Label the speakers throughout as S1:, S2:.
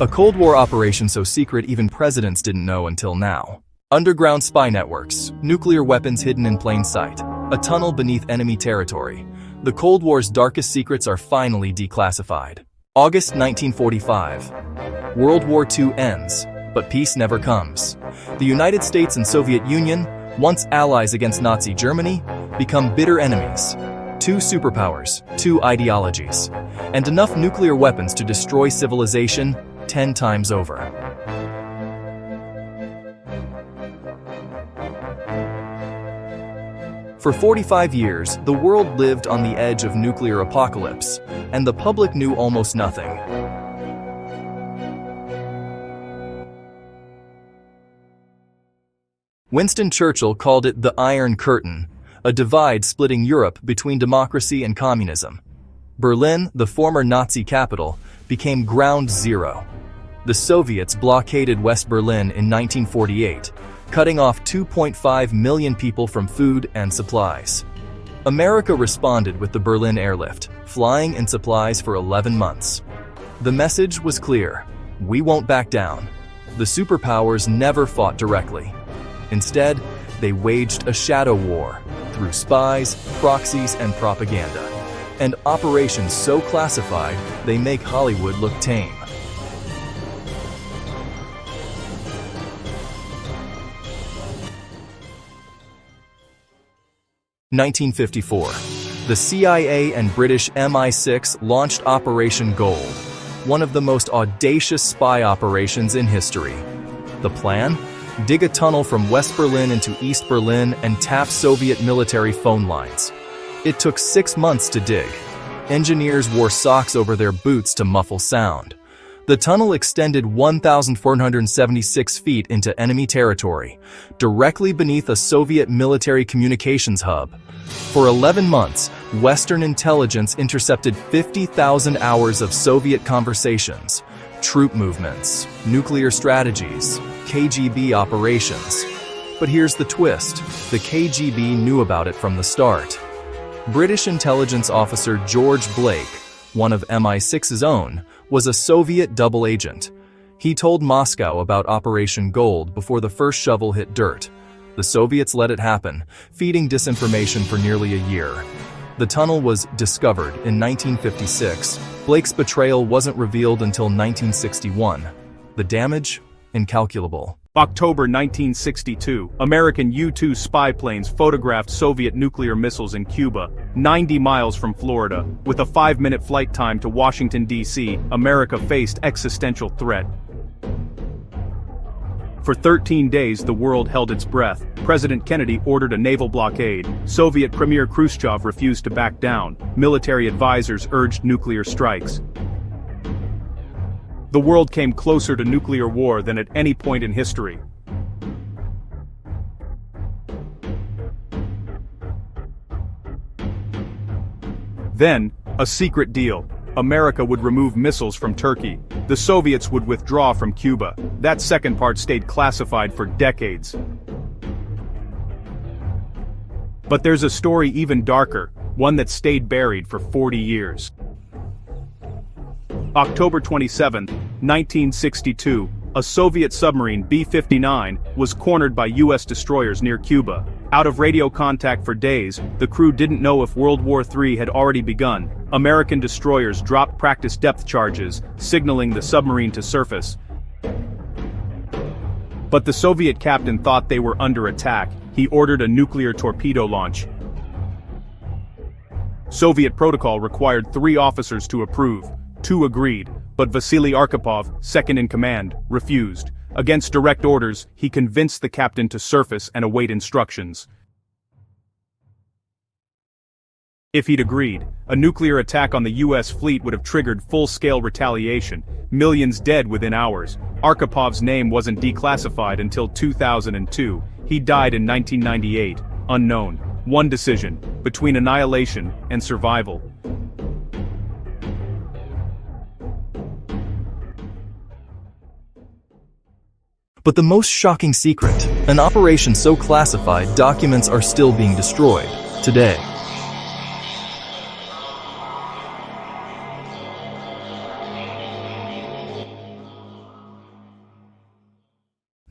S1: A Cold War operation so secret even presidents didn't know until now. Underground spy networks, nuclear weapons hidden in plain sight, a tunnel beneath enemy territory. The Cold War's darkest secrets are finally declassified. August 1945. World War II ends, but peace never comes. The United States and Soviet Union, once allies against Nazi Germany, become bitter enemies. Two superpowers, two ideologies, and enough nuclear weapons to destroy civilization 10 times over. For 45 years, the world lived on the edge of nuclear apocalypse, and the public knew almost nothing. Winston Churchill called it the Iron Curtain, a divide splitting Europe between democracy and communism. Berlin, the former Nazi capital, became ground zero. The Soviets blockaded West Berlin in 1948, cutting off 2.5 million people from food and supplies. America responded with the Berlin airlift, flying in supplies for 11 months. The message was clear: we won't back down. The superpowers never fought directly. Instead, they waged a shadow war through spies, proxies, and propaganda. And operations so classified, they make Hollywood look tame. (1954). The CIA and British MI6 launched Operation Gold, one of the most audacious spy operations in history. The plan? Dig a tunnel from West Berlin into East Berlin and tap Soviet military phone lines. It took 6 months to dig. Engineers wore socks over their boots to muffle sound. The tunnel extended 1,476 feet into enemy territory, directly beneath a Soviet military communications hub. For 11 months, Western intelligence intercepted 50,000 hours of Soviet conversations, troop movements, nuclear strategies, KGB operations. But here's the twist: the KGB knew about it from the start. British intelligence officer George Blake, one of MI6's own, was a Soviet double agent. He told Moscow about Operation Gold before the first shovel hit dirt. The Soviets let it happen, feeding disinformation for nearly a year. The tunnel was discovered in 1956. Blake's betrayal wasn't revealed until 1961. The damage? Incalculable.
S2: October 1962, American U-2 spy planes photographed Soviet nuclear missiles in Cuba, 90 miles from Florida. With a 5-minute flight time to Washington, D.C., America faced existential threat. For 13 days, the world held its breath. President Kennedy ordered a naval blockade. Soviet Premier Khrushchev refused to back down. Military advisors urged nuclear strikes. The world came closer to nuclear war than at any point in history. Then, a secret deal. America would remove missiles from Turkey. The Soviets would withdraw from Cuba. That second part stayed classified for decades. But there's a story even darker, one that stayed buried for 40 years. October 27, 1962, a Soviet submarine B-59 was cornered by U.S. destroyers near Cuba. Out of radio contact for days, the crew didn't know if World War III had already begun. American destroyers dropped practice depth charges, signaling the submarine to surface. But the Soviet captain thought they were under attack. He ordered a nuclear torpedo launch. Soviet protocol required 3 officers to approve. 2 agreed, but Vasili Arkhipov, second in command, refused. Against direct orders, he convinced the captain to surface and await instructions. If he'd agreed, a nuclear attack on the U.S. fleet would have triggered full-scale retaliation, millions dead within hours. Arkipov's name wasn't declassified until 2002. He died in 1998, unknown. One decision, between annihilation and survival.
S1: But the most shocking secret, an operation so classified documents are still being destroyed today.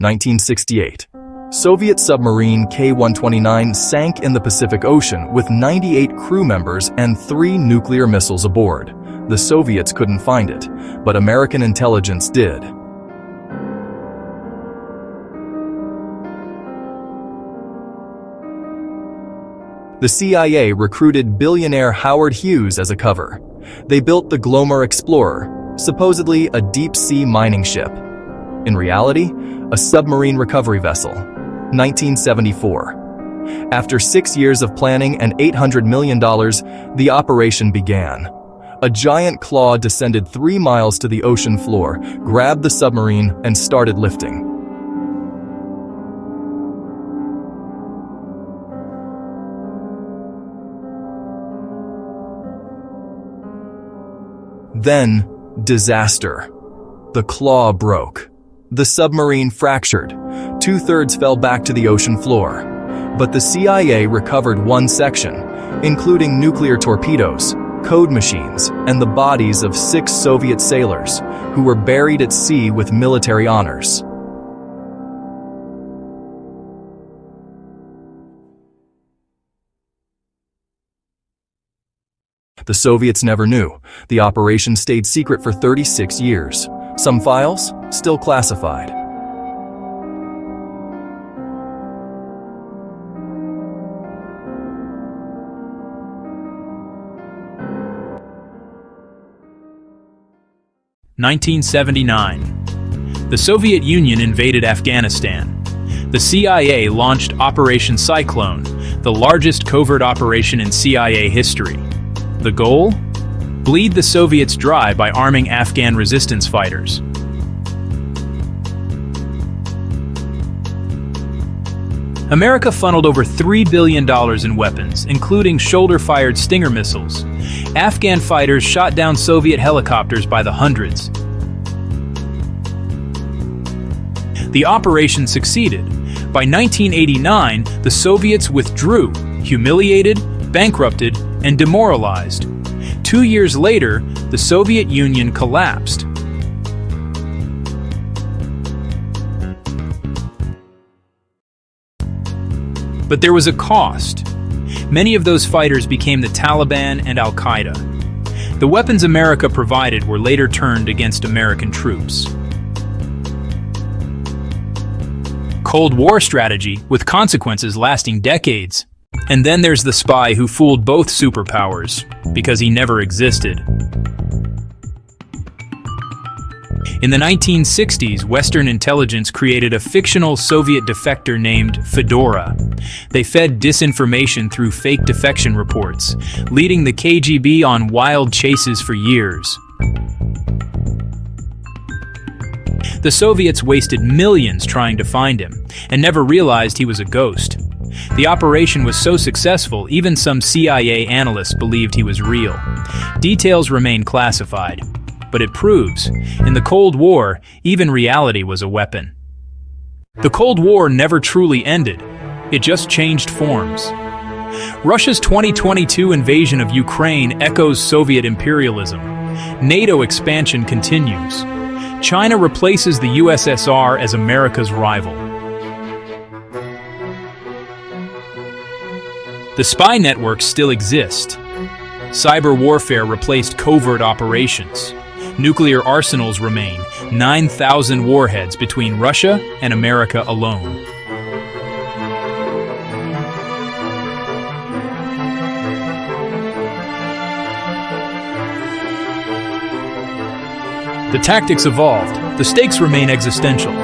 S1: 1968. Soviet submarine K-129 sank in the Pacific Ocean with 98 crew members and 3 nuclear missiles aboard. The Soviets couldn't find it, but American intelligence did. The CIA recruited billionaire Howard Hughes as a cover. They built the Glomar Explorer, supposedly a deep-sea mining ship. In reality, a submarine recovery vessel. 1974. After 6 years of planning and $800 million, the operation began. A giant claw descended 3 miles to the ocean floor, grabbed the submarine, and started lifting. Then, disaster. The claw broke. The submarine fractured. 2/3 fell back to the ocean floor. But the CIA recovered one section, including nuclear torpedoes, code machines, and the bodies of 6 Soviet sailors who were buried at sea with military honors. The Soviets never knew. The operation stayed secret for 36 years. Some files still classified.
S3: (1979). The Soviet Union invaded Afghanistan. The CIA launched Operation Cyclone, the largest covert operation in CIA history. The goal? Bleed the Soviets dry by arming Afghan resistance fighters. America funneled over $3 billion in weapons, including shoulder-fired Stinger missiles. Afghan fighters shot down Soviet helicopters by the hundreds. The operation succeeded. By 1989, the Soviets withdrew, humiliated, bankrupted, and demoralized. 2 years later, the Soviet Union collapsed. But there was a cost. Many of those fighters became the Taliban and Al-Qaeda. The weapons America provided were later turned against American troops. Cold War strategy, with consequences lasting decades. And then there's the spy who fooled both superpowers, because he never existed. In the 1960s, Western intelligence created a fictional Soviet defector named Fedora. They fed disinformation through fake defection reports, leading the KGB on wild chases for years. The Soviets wasted millions trying to find him, and never realized he was a ghost. The operation was so successful, even some CIA analysts believed he was real. Details remain classified, but it proves, in the Cold War, even reality was a weapon. The Cold War never truly ended. It just changed forms. Russia's 2022 invasion of Ukraine echoes Soviet imperialism. NATO expansion continues. China replaces the USSR as America's rival. The spy networks still exist. Cyber warfare replaced covert operations. Nuclear arsenals remain, 9,000 warheads between Russia and America alone. The tactics evolved. The stakes remain existential.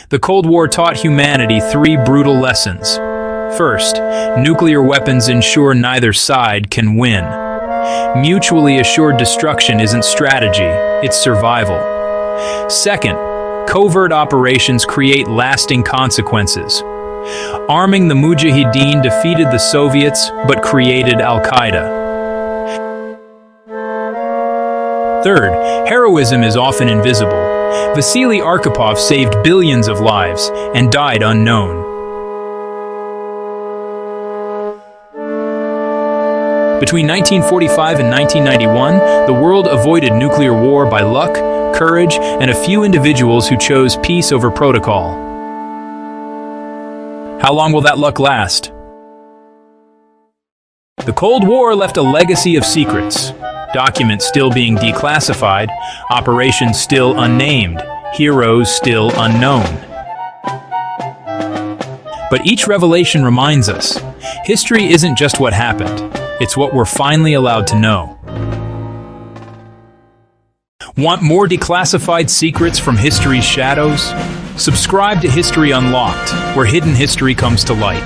S3: The Cold War taught humanity 3 brutal lessons. First, nuclear weapons ensure neither side can win. Mutually assured destruction isn't strategy, it's survival. Second, covert operations create lasting consequences. Arming the Mujahideen defeated the Soviets, but created Al-Qaeda. Third, heroism is often invisible. Vasili Arkhipov saved billions of lives and died unknown. Between 1945 and 1991, the world avoided nuclear war by luck, courage, and a few individuals who chose peace over protocol. How long will that luck last? The Cold War left a legacy of secrets. Documents still being declassified, operations still unnamed, heroes still unknown. But each revelation reminds us, history isn't just what happened, it's what we're finally allowed to know. Want more declassified secrets from history's shadows? Subscribe to History Unlocked, where hidden history comes to light.